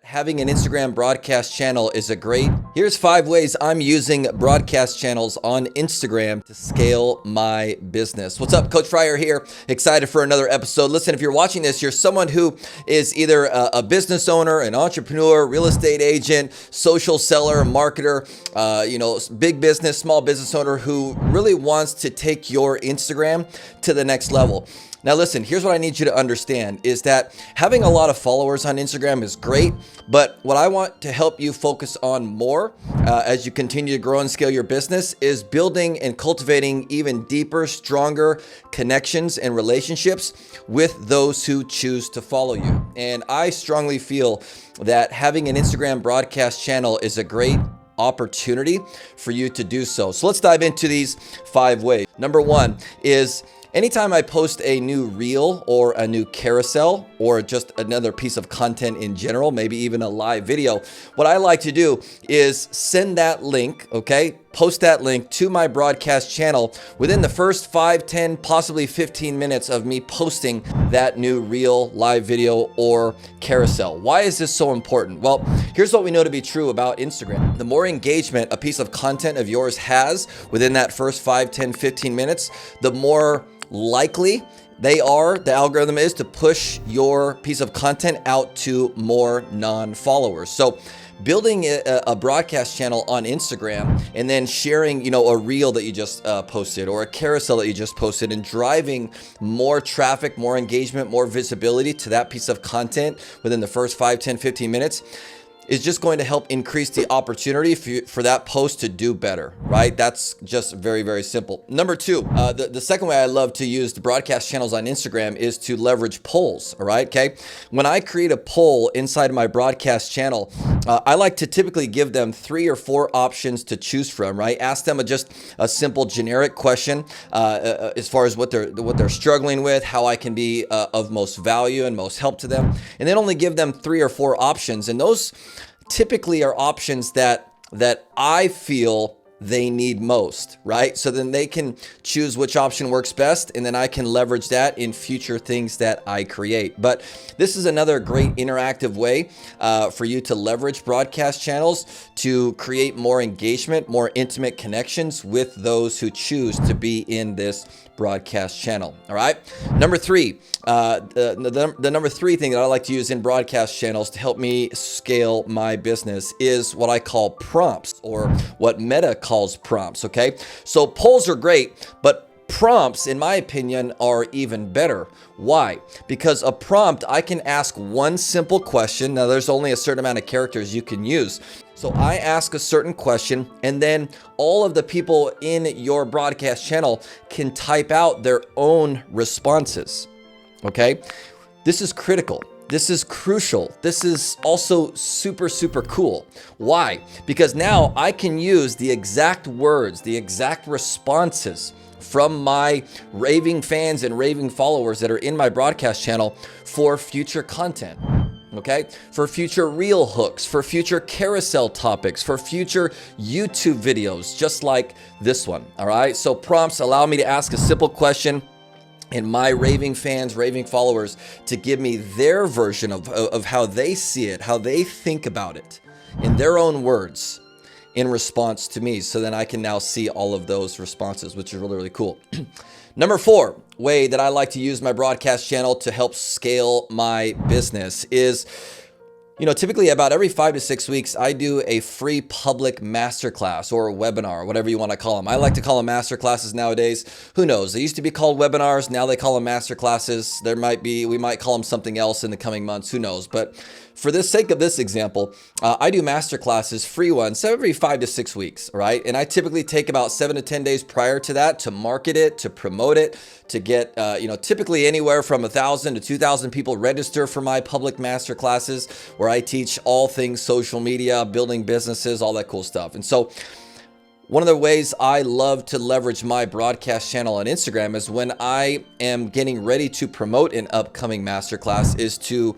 having an Instagram broadcast channel is a great. Here's 5 ways I'm using broadcast channels on Instagram to scale my business. What's up? Coach Fryer here. Excited for another episode. Listen, if you're watching this, you're someone who is either a business owner, an entrepreneur, real estate agent, social seller, marketer, big business, small business owner who really wants to take your Instagram to the next level. Now listen, here's what I need you to understand is that having a lot of followers on Instagram is great, but what I want to help you focus on more as you continue to grow and scale your business is building and cultivating even deeper, stronger connections and relationships with those who choose to follow you. And I strongly feel that having an Instagram broadcast channel is a great opportunity for you to do so. So let's dive into these 5 ways. Number 1 is anytime I post a new reel or a new carousel or just another piece of content in general, maybe even a live video, what I like to do is send that link, post that link to my broadcast channel within the first 5, 10, possibly 15 minutes of me posting that new reel, live video, or carousel. Why is this so important? Well, here's what we know to be true about Instagram. The more engagement a piece of content of yours has within that first 5, 10, 15 minutes, the more likely the algorithm is to push your piece of content out to more non-followers. So building a broadcast channel on Instagram and then sharing, a reel that you just posted or a carousel that you just posted and driving more traffic, more engagement, more visibility to that piece of content within the first 5, 10, 15 minutes is just going to help increase the opportunity for that post to do better, right? That's just very, very simple. Number 2, the second way I love to use the broadcast channels on Instagram is to leverage polls, all right, okay? When I create a poll inside of my broadcast channel, I like to typically give them 3 or 4 options to choose from, right? Ask them just a simple generic question as far as what they're struggling with, how I can be of most value and most help to them, and then only give them 3 or 4 options. And those typically are options that I feel they need most, right? So then they can choose which option works best, and then I can leverage that in future things that I create. But this is another great interactive way for you to leverage broadcast channels to create more engagement, more intimate connections with those who choose to be in this broadcast channel. All right. Number 3, the number 3 thing that I like to use in broadcast channels to help me scale my business is what I call prompts, or what Meta calls prompts. Okay. So polls are great, but prompts, in my opinion, are even better. Why? Because a prompt, I can ask one simple question. Now, there's only a certain amount of characters you can use. So I ask a certain question, and then all of the people in your broadcast channel can type out their own responses. Okay? This is critical. This is crucial. This is also super, super cool. Why? Because now I can use the exact words, the exact responses from my raving fans and raving followers that are in my broadcast channel for future content. Okay, for future reel hooks, for future carousel topics, for future YouTube videos, just like this one. All right, so prompts allow me to ask a simple question and my raving fans, raving followers to give me their version of how they see it, how they think about it in their own words in response to me. So then I can now see all of those responses, which is really, really cool. Number 4 way that I like to use my broadcast channel to help scale my business is, typically about every 5 to 6 weeks, I do a free public masterclass or a webinar, whatever you want to call them. I like to call them masterclasses nowadays. Who knows? They used to be called webinars. Now they call them masterclasses. We might call them something else in the coming months. Who knows? But for the sake of this example, I do masterclasses, free ones, every 5 to 6 weeks, right? And I typically take about 7 to 10 days prior to that to market it, to promote it, to get, typically anywhere from 1,000 to 2,000 people register for my public masterclasses, where I teach all things social media, building businesses, all that cool stuff. And so one of the ways I love to leverage my broadcast channel on Instagram is when I am getting ready to promote an upcoming masterclass is to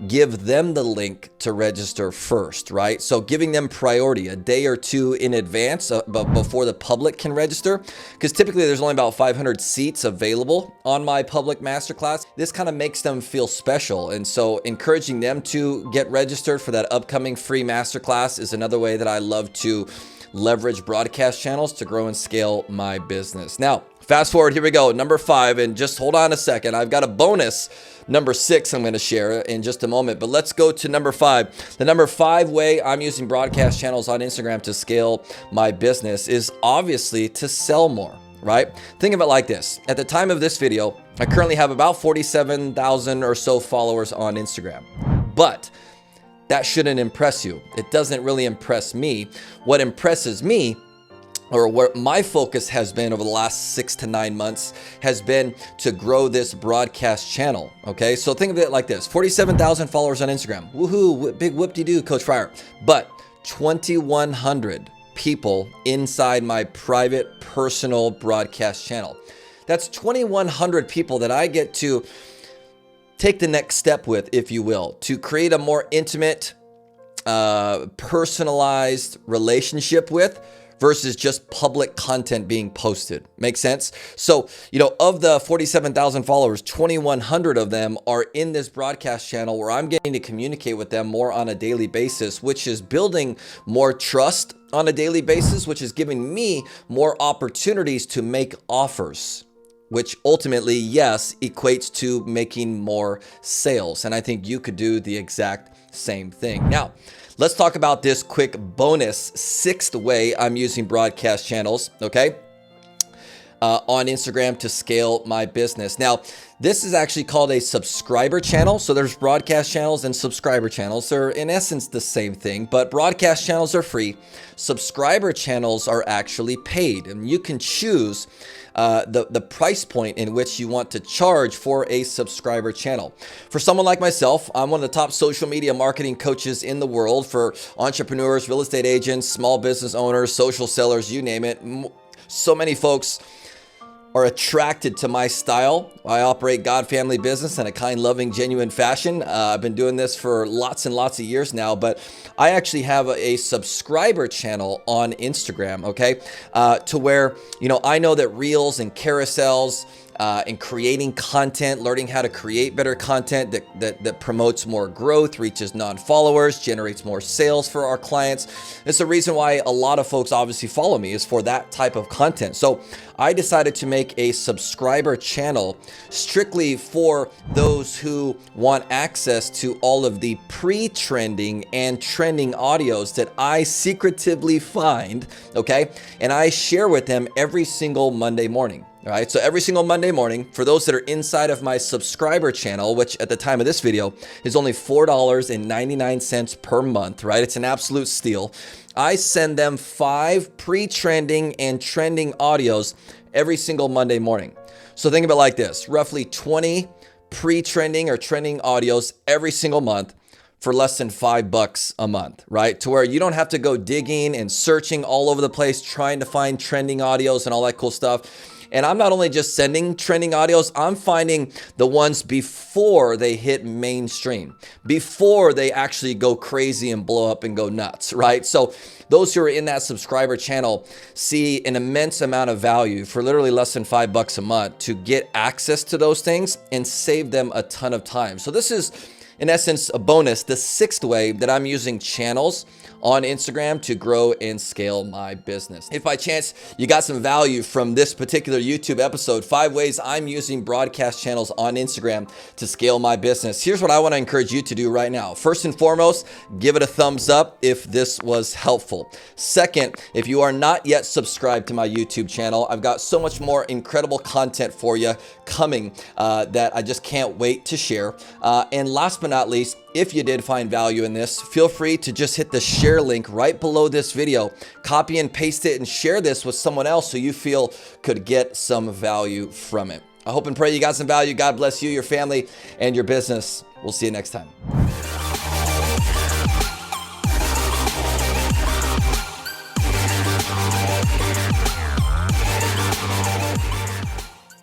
give them the link to register first, right? So giving them priority a day or two in advance before the public can register, because typically there's only about 500 seats available on my public masterclass. This kind of makes them feel special. And so encouraging them to get registered for that upcoming free masterclass is another way that I love to leverage broadcast channels to grow and scale my business. Now, fast forward, here we go. Number 5, and just hold on a second. I've got a bonus number 6 I'm going to share in just a moment, but let's go to number 5. The number 5 way I'm using broadcast channels on Instagram to scale my business is obviously to sell more, right? Think of it like this. At the time of this video, I currently have about 47,000 or so followers on Instagram, but that shouldn't impress you. It doesn't really impress me. What impresses me, or what my focus has been over the last 6 to 9 months, has been to grow this broadcast channel. Okay, so think of it like this: 47,000 followers on Instagram. Woohoo, big whoop-de-doo, Coach Fryer. But 2,100 people inside my private personal broadcast channel. That's 2,100 people that I get to take the next step with, if you will, to create a more intimate, personalized relationship with, versus just public content being posted. Makes sense? So, of the 47,000 followers, 2,100 of them are in this broadcast channel where I'm getting to communicate with them more on a daily basis, which is building more trust on a daily basis, which is giving me more opportunities to make offers, which ultimately, yes, equates to making more sales. And I think you could do the exact same thing. Now, let's talk about this quick bonus 6th way I'm using broadcast channels, okay, on Instagram to scale my business. Now, this is actually called a subscriber channel. So there's broadcast channels and subscriber channels. They're in essence the same thing, but broadcast channels are free. Subscriber channels are actually paid, and you can choose the price point in which you want to charge for a subscriber channel. For someone like myself, I'm one of the top social media marketing coaches in the world for entrepreneurs, real estate agents, small business owners, social sellers, you name it. So many folks are attracted to my style. I operate God Family Business in a kind, loving, genuine fashion. I've been doing this for lots and lots of years now, but I actually have a subscriber channel on Instagram, okay? To where, I know that reels and carousels and creating content, learning how to create better content that promotes more growth, reaches non-followers, generates more sales for our clients. It's the reason why a lot of folks obviously follow me, is for that type of content. So I decided to make a subscriber channel strictly for those who want access to all of the pre-trending and trending audios that I secretively find, okay? And I share with them every single Monday morning. All right, so every single Monday morning, for those that are inside of my subscriber channel, which at the time of this video is only $4.99 per month, right? It's an absolute steal. I send them 5 pre-trending and trending audios every single Monday morning. So think of it like this: roughly 20 pre-trending or trending audios every single month for less than $5 a month, right? To where you don't have to go digging and searching all over the place, trying to find trending audios and all that cool stuff. And I'm not only just sending trending audios, I'm finding the ones before they hit mainstream, before they actually go crazy and blow up and go nuts, right? So those who are in that subscriber channel see an immense amount of value for literally less than $5 a month to get access to those things and save them a ton of time. So this is, in essence, a bonus, the 6th way that I'm using channels on Instagram to grow and scale my business. If by chance you got some value from this particular YouTube episode, 5 ways I'm using broadcast channels on Instagram to scale my business, here's what I want to encourage you to do right now. First and foremost, give it a thumbs up if this was helpful. Second, if you are not yet subscribed to my YouTube channel, I've got so much more incredible content for you coming that I just can't wait to share. And last but not least, if you did find value in this, feel free to just hit the share link right below this video, copy and paste it, and share this with someone else who you feel could get some value from it. I hope and pray you got some value. God bless you, your family, and your business. We'll see you next time.